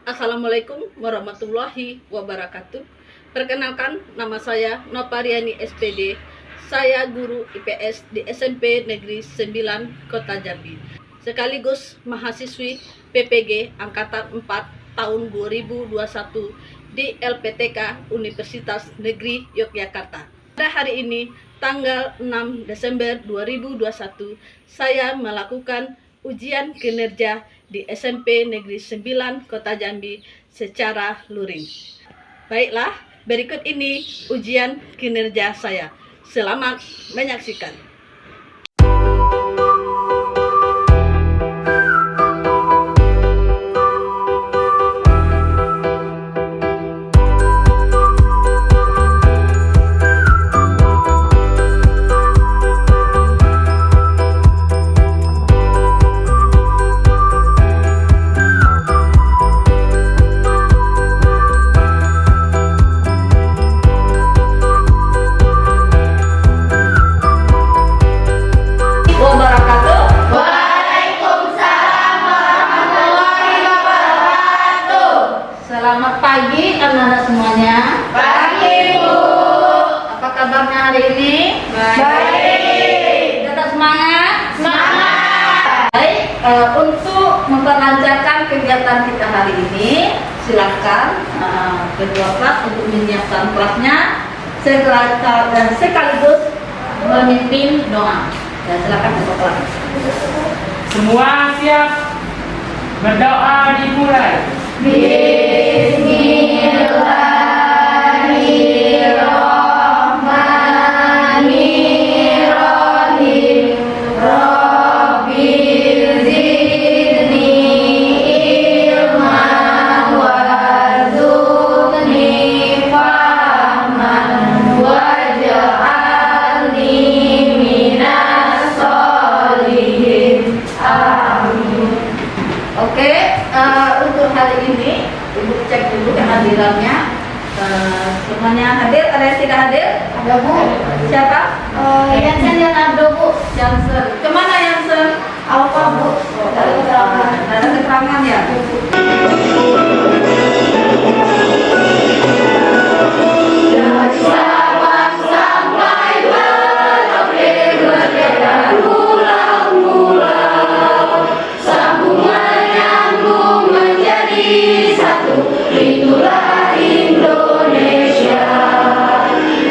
Assalamualaikum warahmatullahi wabarakatuh. Perkenalkan, nama saya Nopariani SPD. Saya guru IPS di SMP Negeri 9 Kota Jambi. Sekaligus mahasiswi PPG Angkatan 4 tahun 2021 di LPTK Universitas Negeri Yogyakarta. Pada hari ini, tanggal 6 Desember 2021, saya melakukan ujian kinerja di SMP Negeri 9 Kota Jambi secara luring. Baiklah, berikut ini ujian kinerja saya. Selamat menyaksikan. Selamat pagi anak-anak semuanya. Pagi, Bu. Apa kabarnya hari ini? Baik. Tetap semangat? Semangat. Baik, untuk memperlancarkan kegiatan kita hari ini, silakan kedua kelas untuk menyiapkan kelasnya dan sekaligus memimpin doa. Dan silakan kedua kelas. Semua siap? Berdoa dimulai. Bismillahirrahmanirrahim. Rabbil zidni ilman warzuqni fahman waj'alni minas sholihin. Amin. Oke, untuk hari ini Ibu cek dulu kehadirannya. Semuanya hadir? Ada yang tidak hadir? Ada, Bu. Siapa? Yansen dan Abdo, Bu. Jansen. Kemana Jansen? Alfa, Bu. Dari keterangan. Ada keterangan ya? Sabang sampai Merauke merdeka pulau-pulau, sambungan nyambung menjadi satu. Itulah Indonesia,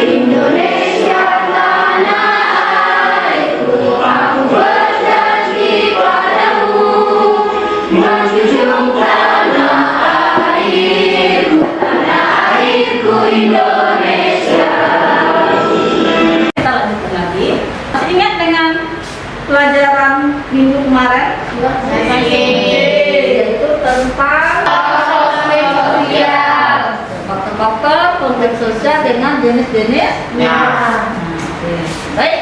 Indonesia tanah airku. Aku berjanji padamu menjunjung tanah airku Indonesia. Kita lanjutkan lagi. Masih ingat dengan pelajaran minggu kemarin? Yaitu tentang faktor-faktor konflik sosial dengan jenis-jenis. Oke. Baik.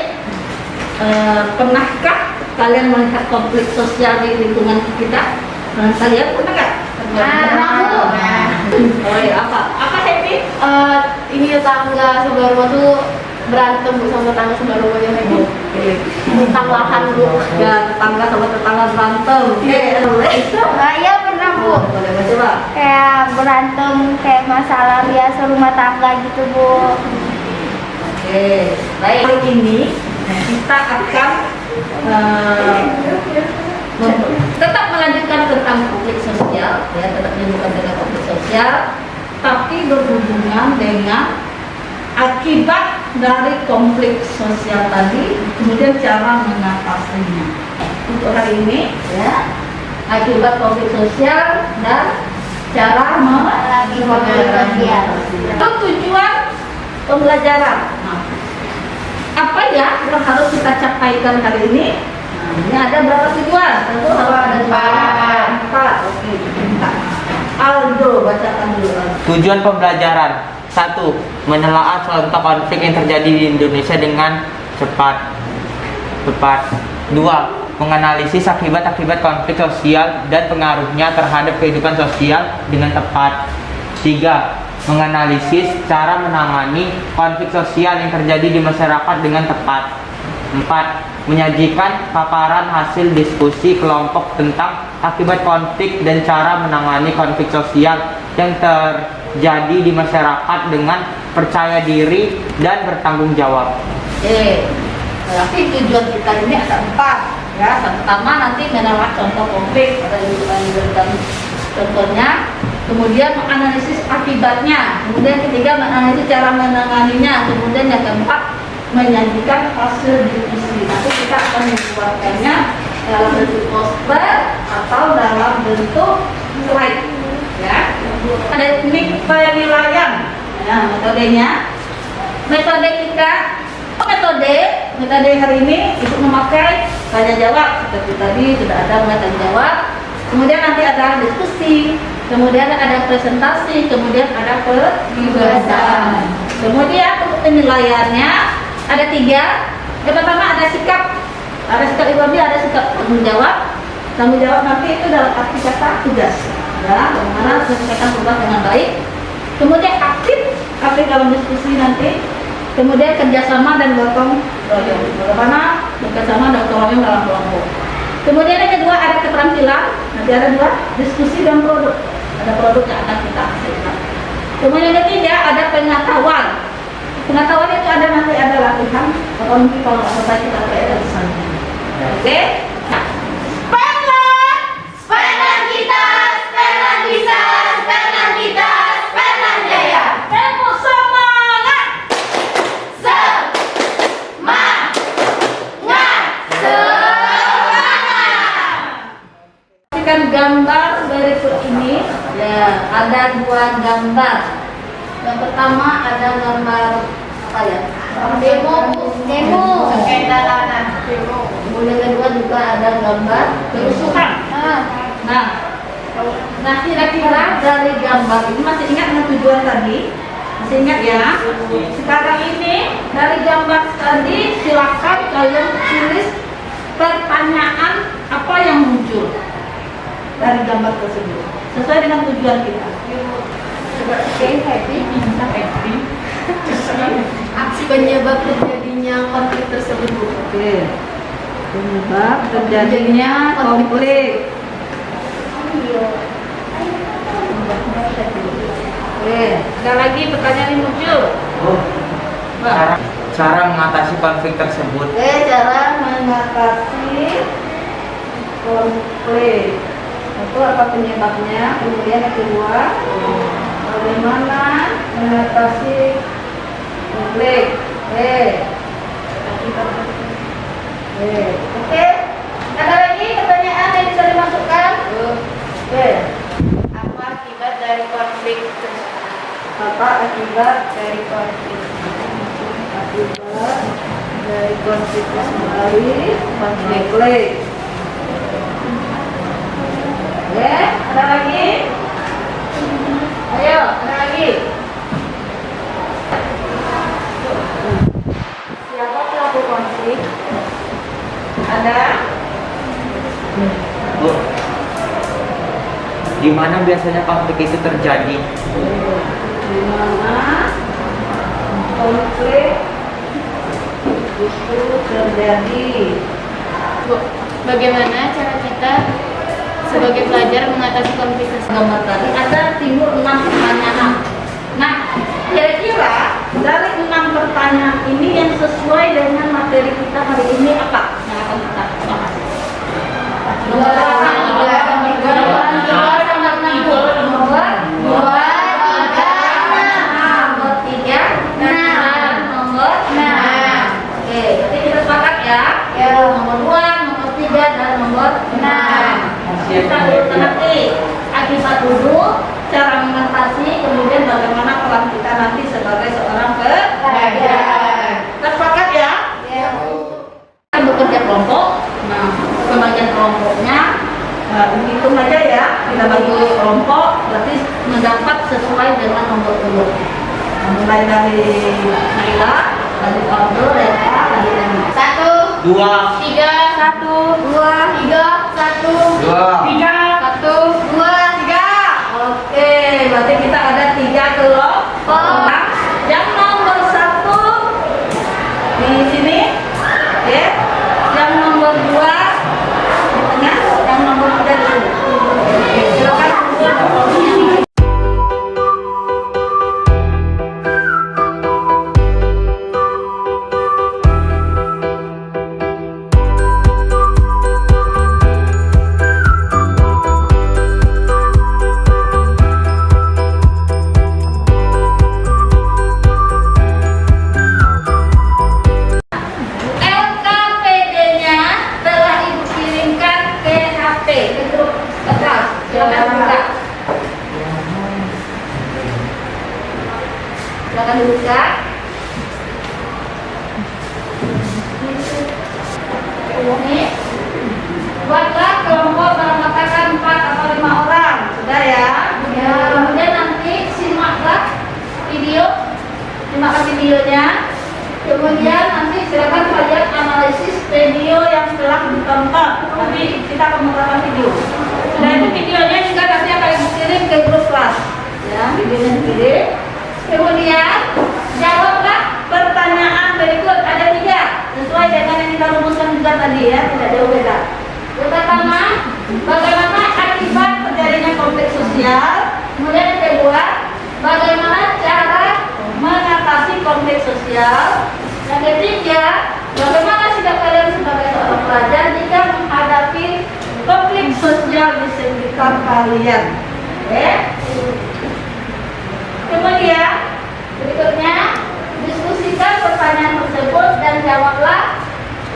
Pernahkah kalian melihat konflik sosial di lingkungan kita? Kalian pernah nggak? Oh iya, apa Happy? Ini tetangga sebelah rumah tuh berantem, Bu, sama tetangga sebelah rumahnya lagi tentang lahan, Bu. Ya, tetangga sama tetangga berantem. Saya pernah, Bu, Boleh coba. kayak berantem kayak masalah biasa rumah tangga gitu, Bu. Oke, baik. Hari ini kita akan tetap melanjutkan tentang konflik sosial, ya, tetap melanjutkan tentang konflik sosial, tapi berhubungan dengan akibat dari konflik sosial tadi, kemudian cara mengatasinya. Untuk hari ini, ya, akibat konflik sosial dan cara mengatasinya. Itu tujuan pembelajaran. Nah, apa ya yang harus kita capaikan hari ini? Nah, ini ada berapa tujuan? Tentu harus ada tujuan. 4. Oke, kita. Aldo, bacakan dulu. Tujuan pembelajaran. 1. Menelaah contoh konflik yang terjadi di Indonesia dengan cepat. 2. Menganalisis akibat-akibat konflik sosial dan pengaruhnya terhadap kehidupan sosial dengan tepat. 3. Menganalisis cara menangani konflik sosial yang terjadi di masyarakat dengan tepat. 4. Menyajikan paparan hasil diskusi kelompok tentang akibat konflik dan cara menangani konflik sosial yang terjadi di masyarakat dengan percaya diri dan bertanggung jawab. Berarti tujuan kita ini ada 4 ya. Yang pertama nanti menolak contoh konflik, ada yang diberikan contohnya. Kemudian menganalisis akibatnya. Kemudian ketiga menganalisis cara menanganinya. Kemudian yang keempat menyajikan hasil diskusi. Nanti kita akan membuatkannya dalam bentuk poster atau dalam bentuk slide. Ya. Ada teknik penilaian. Ya, metodenya. Metode kita metode hari ini itu memakai tanya jawab seperti tadi sudah ada tanya jawab. Kemudian nanti ada diskusi, kemudian ada presentasi, kemudian ada peribahasaan. Kemudian untuk penilaiannya ada 3. Yang pertama ada sikap ibadah, ada sikap tanggung jawab. Tanggung jawab nanti itu dalam arti kata tugas, ya, bagaimana menyelesaikan tugas dengan baik. Kemudian aktif dalam diskusi nanti. Kemudian kerjasama dan gotong royong, bagaimana bekerjasama dan gotong royong dalam kelompok. Kemudian yang kedua ada keterampilan, nanti ada 2, diskusi dan produk. Ada produk yang akan kita hasilkan. Kemudian yang ketiga ada pengetahuan. Pengetahuan itu ada nanti ada latihan atau mungkin kalau nggak selesai kita pakai ada di sana. Oke? Nah, Sperlan kita, Sperlan bisa, Sperlan kita, Sperlan jaya. Tepuk semangat. Gambar berikut ini ya, ada 2 gambar. Yang pertama ada gambar apa ya? Demo. Kendala demo. Kemudian kedua juga ada gambar kerusuhan. Nah kira-kira dari gambar ini masih ingat dengan tujuan tadi? Masih ingat ya? Sekarang ini dari gambar tadi silakan kalian tulis pertanyaan apa yang muncul dari gambar tersebut sesuai dengan tujuan kita. Aksi penyebab terjadinya konflik tersebut. Oke. Penyebab terjadinya konflik. Oke. Ada lagi pertanyaan yang muncul? Cara mengatasi konflik tersebut. Oke, cara mengatasi konflik. Itu apa penyebabnya? Kemudian yang kedua, bagaimana mengatasi konflik? Oke. Ada lagi pertanyaan yang bisa dimasukkan? Oke. Apa akibat dari konflik tersebut? Apa akibat Dari konflik. dari konflik konflik? Oke, ada lagi? Ayo, ada lagi? Siapa pelaku konflik? Ada? Bu, di mana biasanya konflik itu terjadi? Di mana konflik itu terjadi? Bu, bagaimana cara kita sebagai pelajar mengatasi konflik tersebut? Gambar tadi ada timbul 6 pertanyaan. Nah, kira-kira dari 6 pertanyaan ini yang sesuai dengan materi kita hari ini apa yang akan kita bahas? Nomor 3 dan nomor 6. Kita urutkan nanti akibat dulu, cara mengatasi, kemudian bagaimana peran kita nanti sebagai seorang pelajar. Tersepakat ya? Kita bekerja kelompok. Nah, pembagian kelompoknya hitung aja ya. Kita bagi kelompok, berarti mendapat sesuai dengan nomor urut. Mulai dari Naila, dari Aldo, Reva, dari Reni. 1, 2, 3, 1, 2, 3, 1, 2, 3, 1, 2, 3. Oke, berarti kita ada 3 kelompok. Yang nomor 1 di sini, oke. video yang telah ditonton. Nanti kita akan menonton video. Sudah itu videonya juga nanti akan dikirim ke grup kelas. Ya, videonya dikirim. Kemudian jawablah pertanyaan berikut, ada 3 sesuai dengan yang kita rumuskan juga tadi ya, tidak jauh beda. Yang pertama, bagaimana akibat terjadinya konflik sosial. Kemudian yang kedua, bagaimana cara mengatasi konflik sosial. Yang ketiga, bagaimana sikap kalian sebagai seorang pelajar jika menghadapi konflik sosial di sekitar kalian. Oke. Kemudian berikutnya, diskusikan pertanyaan tersebut dan jawablah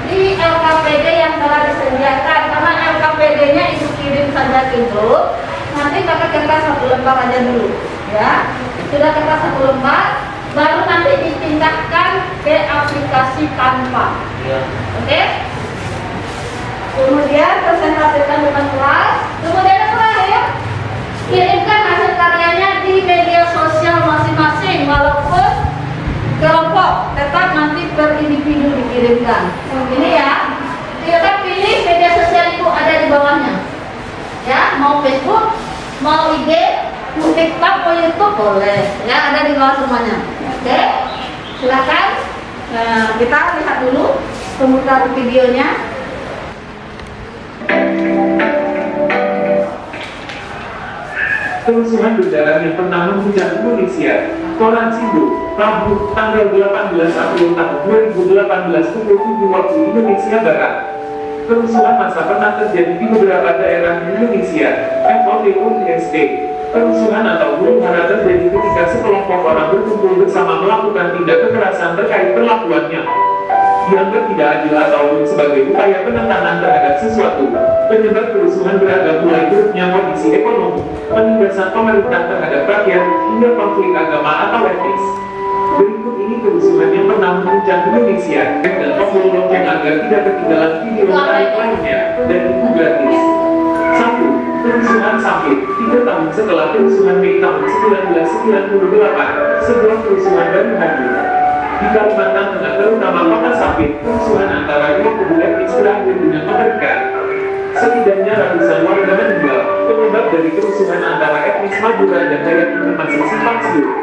di LKPD yang telah disediakan. Karena LKPD-nya itu kirim saja ke grup. Nanti pakai kertas 1 lembar aja dulu, ya. Sudah kertas 1 lembar, baru nanti dipindahkan ke aplikasi Canva. Oke? Kemudian presentasikan depan kelas. Kemudian yang terakhir, kirimkan hasil karyanya di media sosial masing-masing, walaupun kelompok tetap nanti per individu dikirimkan. Ini ya, kita pilih media sosial itu ada di bawahnya. Ya, mau Facebook, mau IG, mau TikTok, mau YouTube boleh. Ya, ada di bawah semuanya. Oke, silakan. Nah, kita lihat dulu pemutar videonya. Kerusuhan berdarah yang pernah mengguncang Indonesia. Koran Sindu, Rabu, tanggal 18 April tahun 2018 pukul 7 waktu Indonesia Barat. Kerusuhan massa pernah terjadi di beberapa daerah di Indonesia. FOTUISD. Kerusuhan atau huru-hara terjadi ketika sekelompok orang berkumpul bersama melakukan tindak kekerasan terkait perlakuannya. Dianggap tidak adil ataupun sebagai upaya penekanan terhadap sesuatu. Penyebab kerusuhan beragam mulai buruknya kondisi ekonomi, penindasan pemerintah terhadap rakyat, hingga konflik agama atau etnis. Berikut ini kerusuhan yang pernah mengguncang Indonesia, dan tombol lonceng agar tidak ketinggalan video menarik lainnya, dan itu gratis. 1. Kerusuhan Sampit. 3 tahun setelah kerusuhan Mei tahun 1998, sebuah kerusuhan baru hadir. Di Kalimantan Tengah, terutama kota Sampit, kerusuhan antara dua kubu etnis berakhir dengan mengerikan. Setidaknya ratusan warga meninggal. Penyebab dari kerusuhan antara etnis Madura dan Dayak ini masih simpang siur.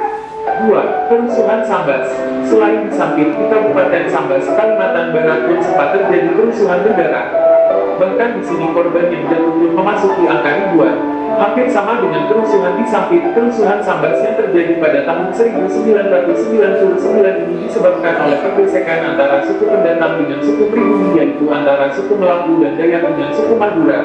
2. Kerusuhan Sambas. Selain di Sampit, di Kabupaten Sambas, Kalimantan Barat pun sempat terjadi kerusuhan berdarah. Bahkan di sini korban yang jatuh pun memasuki angka ribuan. Hampir sama dengan kerusuhan di Sampit, kerusuhan Sambas yang terjadi pada tahun 1999 ini disebabkan oleh pergesekan antara suku pendatang dengan suku pribumi, yaitu antara suku Melayu dan Dayak dengan suku Madura.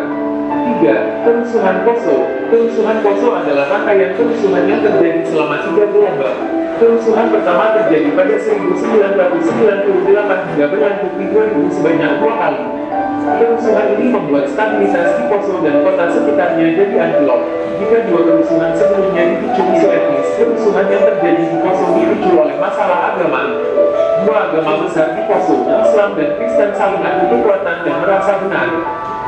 3. Kerusuhan Poso. Kerusuhan Poso adalah rangkaian kerusuhan yang terjadi selama 3 gelombang. Kerusuhan pertama terjadi pada 1998 hingga berlanjut di 2000 sebanyak 2 kali. Kerusuhan ini membuat stabilitas di Poso dan kota sekitarnya jadi anjlok. Jika 2 kerusuhan sebelumnya dipicu isu etnis, kerusuhan yang terjadi di Poso dipicu oleh masalah agama. 2 agama besar di Poso, Islam dan Kristen saling adu kekuatan dan merasa benar.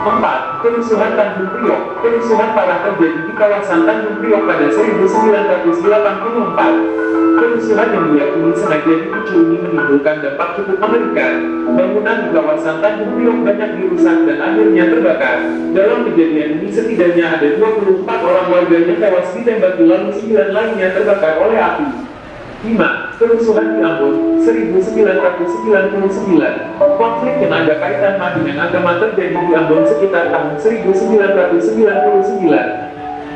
4. Kerusuhan Tanjung Priok. Kerusuhan parah terjadi di kawasan Tanjung Priok pada 1984. Kerusuhan yang diyakini sengaja dipicu ini menimbulkan dampak cukup mengerikan. Bangunan di kawasan Tanjung Priok banyak dirusak dan akhirnya terbakar. Dalam kejadian ini setidaknya ada 24 orang warganya tewas ditembak, lalu 9 lainnya terbakar oleh api. 5. Kerusuhan di Ambon, 1999. Konflik yang ada kaitan dengan agama terjadi di Ambon sekitar tahun 1999.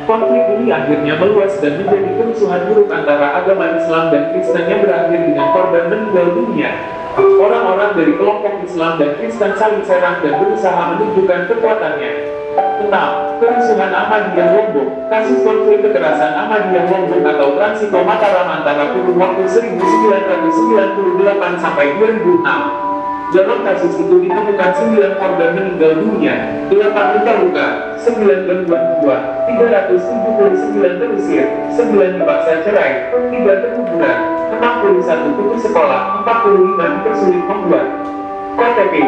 Konflik ini akhirnya meluas dan menjadi kerusuhan buruk antara agama Islam dan Kristen yang berakhir dengan korban meninggal dunia. Orang-orang dari kelompok Islam dan Kristen saling serang dan berusaha menunjukkan kekuatannya. 6. Kerusuhan Ahmadiyah Lombok. Kasus konflik kekerasan Ahmadiyah Lombok atau Transito Mataram antara kurun waktu 1998 sampai 2006. Dalam kasus itu ditemukan 9 korban meninggal dunia, 8 luka-luka, 9 gangguan jiwa, 379 terusir, 9 dipaksa cerai, 3 terkuburan, 61 putus sekolah, 45 dipersulit membuat KTP.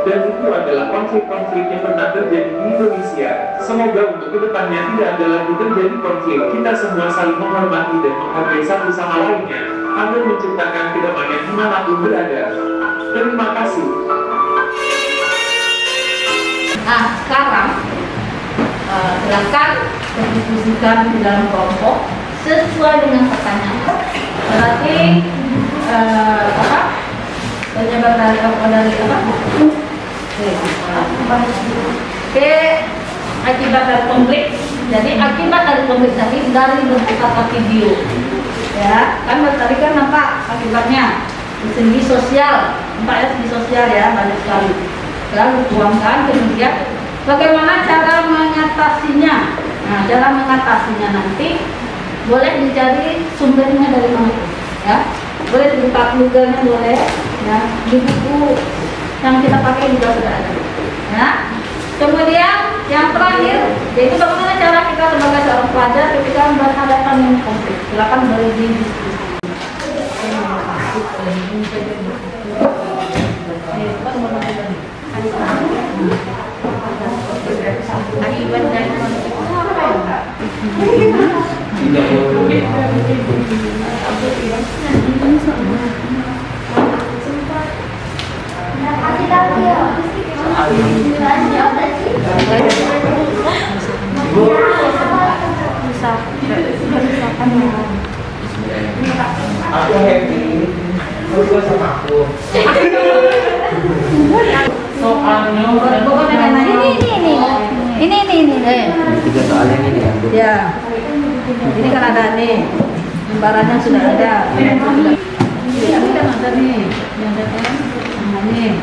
Dan itu adalah konflik-konflik yang pernah terjadi di Indonesia. Semoga untuk kedepannya tidak ada lagi terjadi konflik. Kita semua saling menghormati dan menghargai satu sama lainnya, agar menciptakan kedamaian dimanapun berada. Terima kasih. Nah, sekarang silakan berdiskusikan di dalam kelompok sesuai dengan pertanyaan. Berarti penjabat dari Oke, akibat dari konflik. Jadi akibat dari konflik tadi dari bentuk kata video. Ya, kan tadi kan nampak akibatnya di segi sosial, nampak ya segi sosial ya banyak sekali. Lalu tuangkan kemudian bagaimana cara mengatasinya. Nah, cara mengatasinya nanti boleh dicari sumbernya dari mana, ya. Boleh dibuka Google-nya boleh, ya. Di buku yang kita pakai juga sudah ada, ya. Kemudian yang terakhir, yaitu bagaimana cara kita sebagai seorang pelajar ketika berhadapan dengan konflik. Silakan boleh didiskusikan. Akibat dari konflik itu apa ya? Aku happy, aku sama aku. Soalnya Ini. tiga soalnya ini ya. Ya, ini kan ada nih, gambarannya sudah ada. Ini kan ada nih, yang ada kan, nah nih.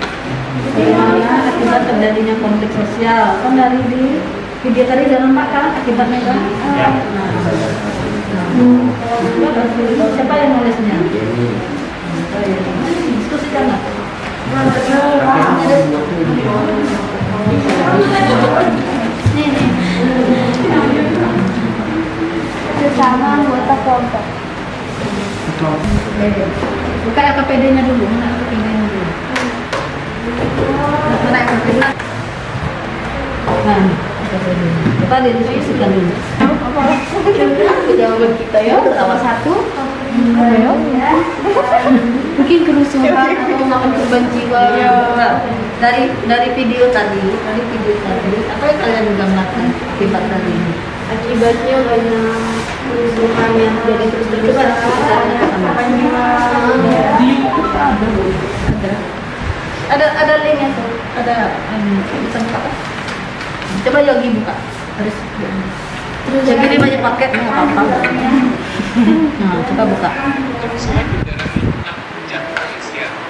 Bagaimana akibat terjadinya konflik sosial? Kan dari di video tadi udah nampak kan akibatnya kan? Siapa yang nulisnya? Diskusikan lah. Bersama anggota kelompok. Buka LKPD-nya dulu, mana LKPD-nya dulu? Mana LKPD? Nah, LKPD. Coba didiskusikan dulu. Jawaban kita ya, pertama satu. Ayo. Mungkin kerusuhan atau melakukan korban jiwa. Dari video tadi, apa yang kalian gambarkan akibat dari ini? Akibatnya banyak kerusuhan yang jadi terus Coba terusan. Ada linknya tuh, ada bisa buka kan? Coba Yogi buka. Terus yang ini banyak paket nggak apa-apa. Nah, coba buka.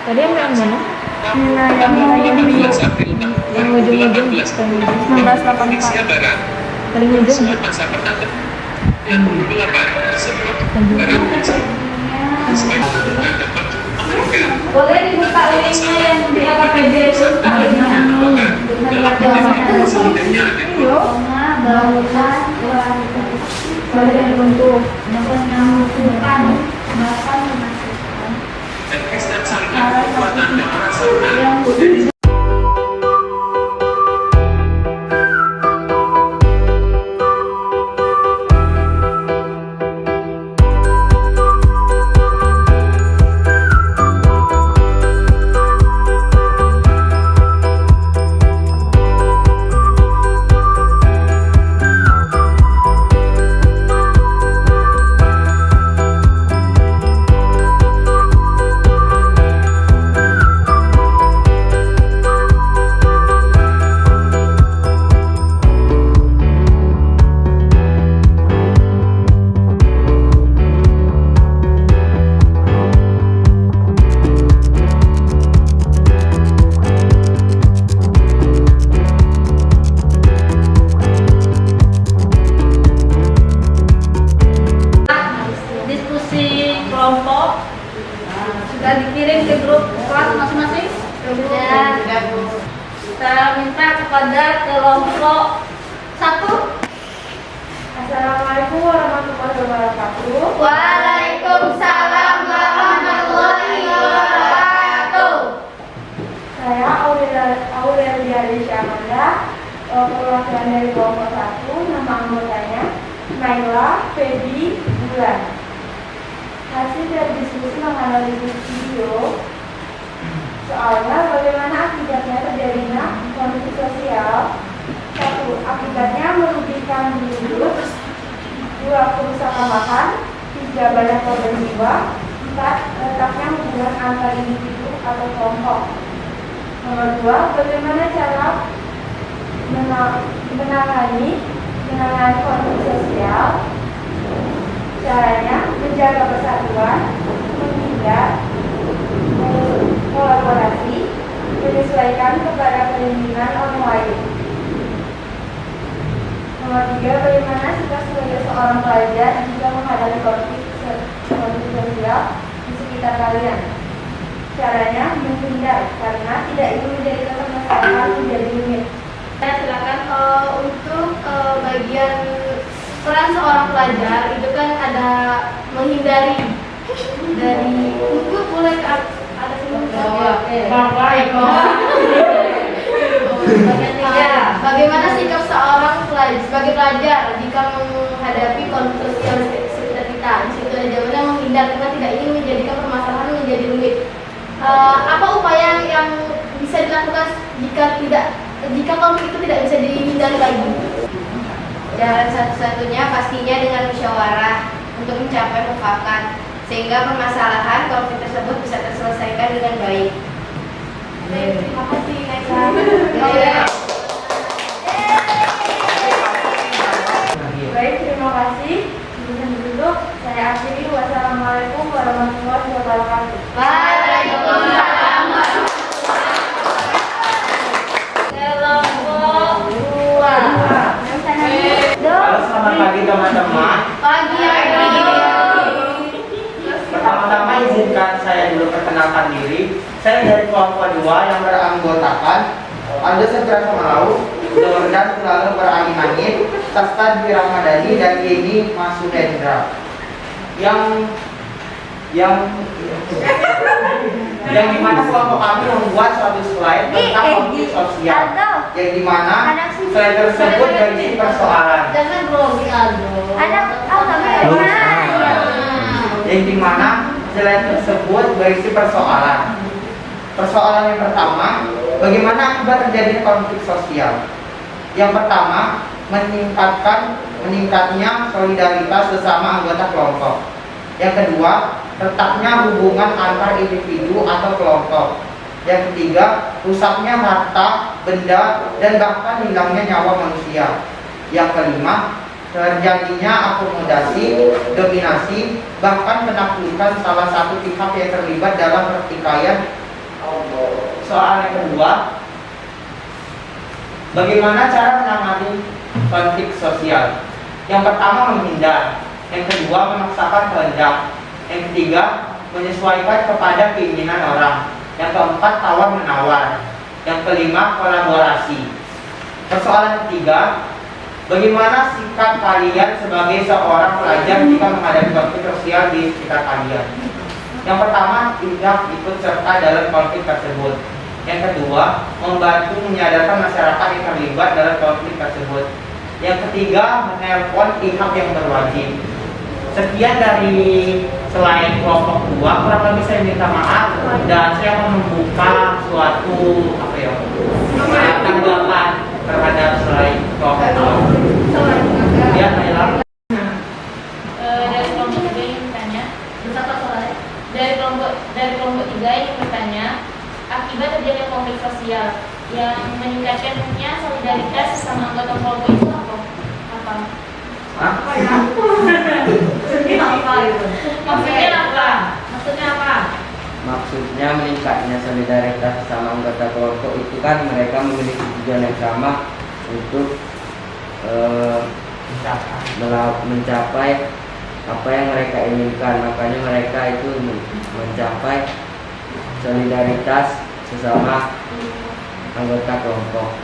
Tadi yang mana? Yang ujung-ujung 1984 paling ujung masa pertama yang 28 tersebut Boleh dibuka linknya yang di LKPD itu, buka linknya. dan Kristen saling kekuatan dan rasa sudah dikirim ke grup kelas masing-masing? Sudah. Saya minta kepada kelompok 1. Assalamualaikum warahmatullahi wabarakatuh. Waalaikumsalam warahmatullahi wabarakatuh. Saya Aurelia Syamanda, perwakilan dari kelompok 1. Nama anggotanya Naila Feby Bulan. Hasil dari diskusi menganalisis video soalnya bagaimana akibatnya terjadinya konflik sosial memiliki penduduk, 2 kerusakan lahan, 3 banyak korban jiwa, 4 letaknya hubungan antar individu atau kelompok. Nomor 2, bagaimana cara menangani konflik sosial? Caranya menjaga persatuan, menghindar, kolaborasi, menyesuaikan kepada perlindungan orang lain. Nomor 3, bagaimana sikap sebagai seorang pelajar jika menghadapi konflik sosial di sekitar kalian? Caranya menghindar karena tidak ingin menjadikan permasalahan menjadi rumit. Silakan untuk bagian peran seorang pelajar itu kan ada menghindari dari untuk mulai ke atas bagaimana sikap seorang pelajar sebagai pelajar jika menghadapi konflik sosial sekitar kita. Di situ ada jawabannya menghindar karena tidak ingin menjadikan permasalahan menjadi rumit. Apa upaya yang bisa dilakukan jika konflik itu tidak bisa dihindari lagi? Jalan satu-satunya pastinya dengan musyawarah untuk mencapai mufakat sehingga permasalahan konflik tersebut bisa terselesaikan dengan baik. Terima kasih. Baik, terima kasih. Bisa duduk. Saya akhiri. Wassalamualaikum warahmatullahi wabarakatuh. Waalaikumsalam. Kelompok 2. Halo, selamat pagi teman-teman. Pagi. Pertama-tama izinkan saya dulu perkenalkan diri. Saya dari kelompok 2 yang beranggotakan Aldo Segra Samalau, Jordan Lalu Berangin-angin, Tastan Dwi Ramadhani, dan Yeni Masudendra. Yang dimana kelompok kami membuat suatu slide tentang konflik sosial, yang dimana slide tersebut berisi persoalan. Jangan grogi Aldo. Yang dimana slide tersebut berisi persoalan. Persoalan yang pertama, bagaimana akibat terjadinya konflik sosial? Yang pertama, meningkatnya solidaritas sesama anggota kelompok. Yang kedua, retaknya hubungan antar individu atau kelompok. Yang ketiga, rusaknya harta, benda, dan bahkan hilangnya nyawa manusia. Yang kelima, terjadinya akomodasi, dominasi, bahkan penaklukan salah satu pihak yang terlibat dalam pertikaian. Soal yang kedua, bagaimana cara menangani konflik sosial? Yang pertama, menghindar. Yang kedua, memaksakan kehendak. Yang ketiga, menyesuaikan kepada keinginan orang. Yang keempat, tawar-menawar. Yang kelima, kolaborasi. Persoalan ketiga, bagaimana sikap kalian sebagai seorang pelajar jika menghadapi konflik sosial di sekitar kalian? Yang pertama, tidak ikut serta dalam konflik tersebut. Yang kedua, membantu menyadarkan masyarakat yang terlibat dalam konflik tersebut. Yang ketiga, menelpon pihak yang berwajib. Sekian dari selain kelompok 2, kurang lebih saya minta maaf dan saya mau membuka suatu tanggapan terhadap selain kelompok 2. Ya, Naila. Dari kelompok 3 ingin bertanya. Dari kelompok 3 ingin bertanya, akibat terjadinya konflik sosial yang meningkatkannya solidaritas sesama anggota kelompok itu apa? Maksudnya apa? Maksudnya meningkatnya solidaritas sesama anggota kelompok itu kan mereka memiliki tujuan yang sama untuk mencapai apa yang mereka inginkan. Makanya mereka itu mencapai solidaritas sesama anggota kelompok.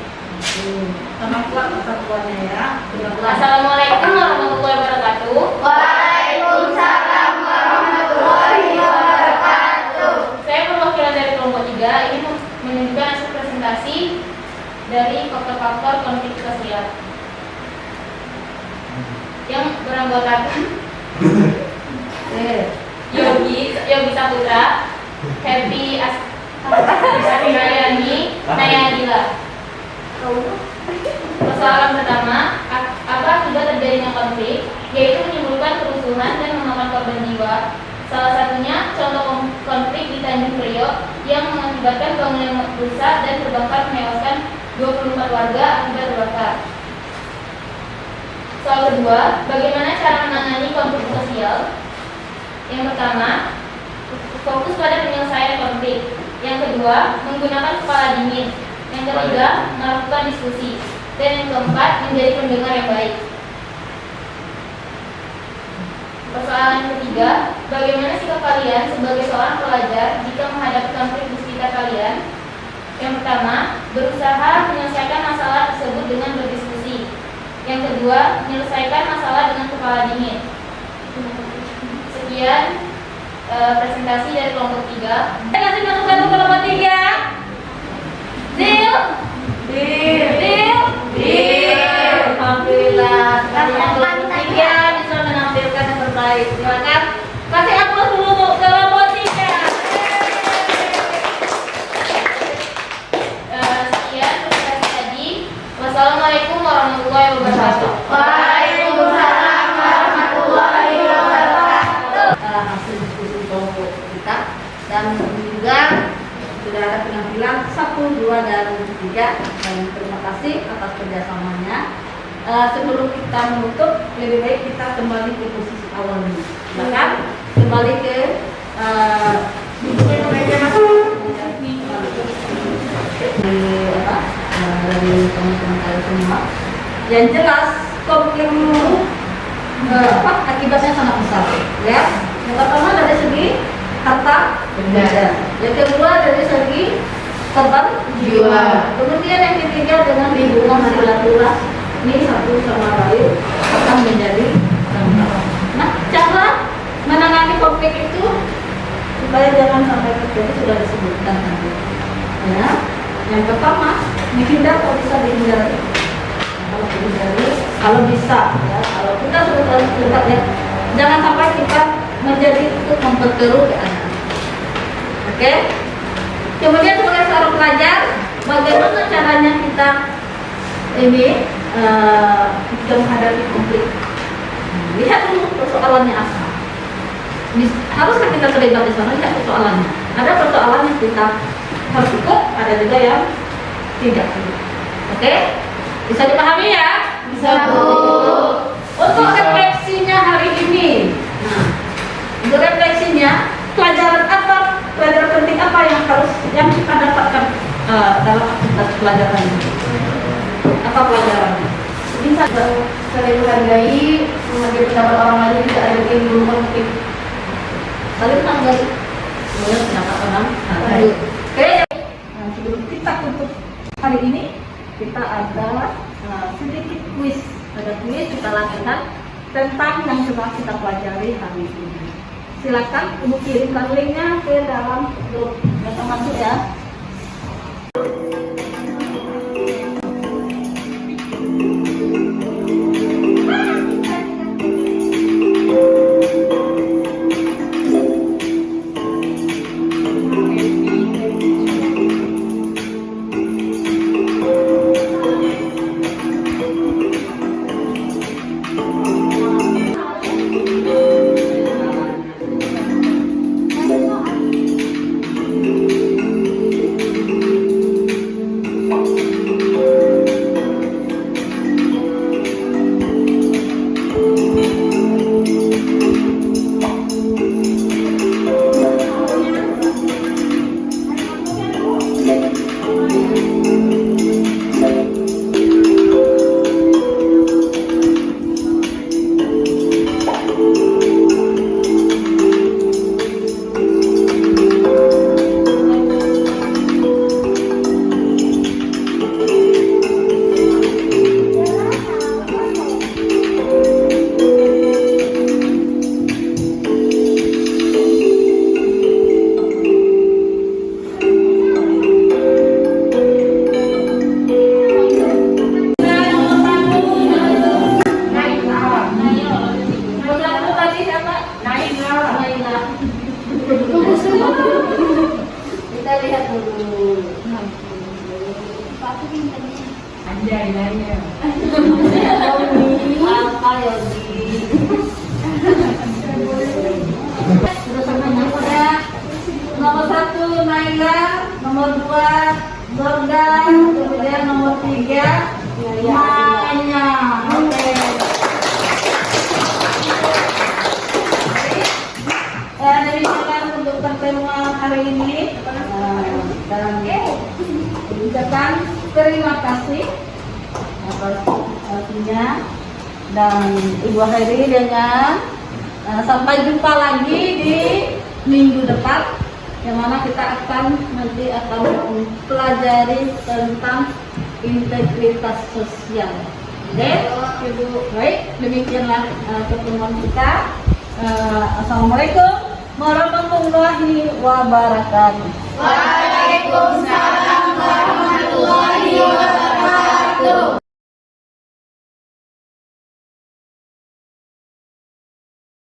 Assalamualaikum warahmatullahi wabarakatuh. Waalaikumsalam warahmatullahi wabarakatuh. Saya perwakilan dari kelompok 3 ingin menunjukkan hasil presentasi dari faktor-faktor konflik sosial yang beranggotakan Yogi Saputra, Happy Asriyani, Nayadila. Persoalan pertama, apa akibat terjadinya konflik, yaitu menimbulkan kerusuhan dan memakan korban jiwa. Salah satunya contoh konflik di Tanjung Priok yang mengakibatkan bangunan rusak dan terbakar menewaskan 24 warga akibat terbakar. Soal kedua, bagaimana cara menangani konflik sosial? Yang pertama, fokus pada penyelesaian konflik. Yang kedua, menggunakan kepala dingin. Yang ketiga, melakukan diskusi. Dan yang keempat, menjadi pendengar yang baik. Persoalan ketiga, bagaimana sikap kalian sebagai seorang pelajar jika menghadapi konflik di sekitar kalian? Yang pertama, berusaha menyelesaikan masalah tersebut dengan berdiskusi. Yang kedua, menyelesaikan masalah dengan kepala dingin. Sekian presentasi dari kelompok 3. Kasih masukan untuk kelompok 3. Deal? Deal? Alhamdulillah. Sekarang yang kelompok 3 bisa menampilkan yang terbaik. Silakan kasih aplaus dulu untuk kelompok 3. Sekian presentasi tadi. Wassalamualaikum warahmatullahi wabarakatuh. Waalaikumsalam warahmatullahi wabarakatuh. Hasil diskusi kelompok kita dan juga sudah ada penampilan 1, 2, dan 3. Dan terima kasih atas kerjasamanya. Sebelum kita menutup, lebih baik kita kembali ke posisi awal dulu. Bahkan kembali ke dari teman-teman kalian semua. Yang jelas konflik akibatnya sangat besar, ya. Yang pertama dari segi harta benda, yang kedua dari segi korban jiwa, kemudian yang ketiga dengan hubungan silaturahmi satu sama lain akan menjadi dampak. Nah, cara menangani konflik itu supaya jangan sampai terjadi sudah disebutkan tadi. Ya, yang pertama menghindar kalau bisa dihindari. Kalau dihindari, kalau bisa, ya, kalau kita sudah terlibat, ya, jangan sampai kita menjadi untuk memperkeruh keadaan. Oke? Kemudian sebagai seorang pelajar, bagaimana caranya kita ini kita menghadapi konflik? Lihat dulu persoalannya apa. Haruskah kita terlibat di sana? Lihat persoalannya. Ada persoalan yang kita harus ikut, ada juga yang tidak. Oke? Bisa dipahami ya? Bisa, Bu. Untuk refleksinya hari ini. Nah, untuk refleksinya, pelajaran penting apa yang kita dapatkan dalam aktivitas pelajaran ini? Apa pelajarannya? Bisa saling menghargai pendapat orang lain, tidak ada yang belum konflik. Saling menghargai. Kemudian pendapat orang lain. Oke. Nah, sebelum kita tutup hari ini, kita ada sedikit kuis. Ada kuis kita lakukan tentang yang sudah kita pelajari hari ini. Silakan Ibu kirimkan linknya ke dalam grup yang termasuk ya. nyanyi. Apa ya di? Sudah semuanya pada. Nomor 1 Naila, nomor 2 Zorda, kemudian nomor 3 Maya. Oke. Demikian untuk pertemuan hari ini. Dan ucapkan terima kasih atas artinya dan Ibu Heri dengan sampai jumpa lagi di minggu depan yang mana kita nanti akan mempelajari tentang integritas sosial. Oke, Ibu, baik, demikianlah pertemuan kita. Assalamualaikum warahmatullahi wabarakatuh. Waalaikumsalam.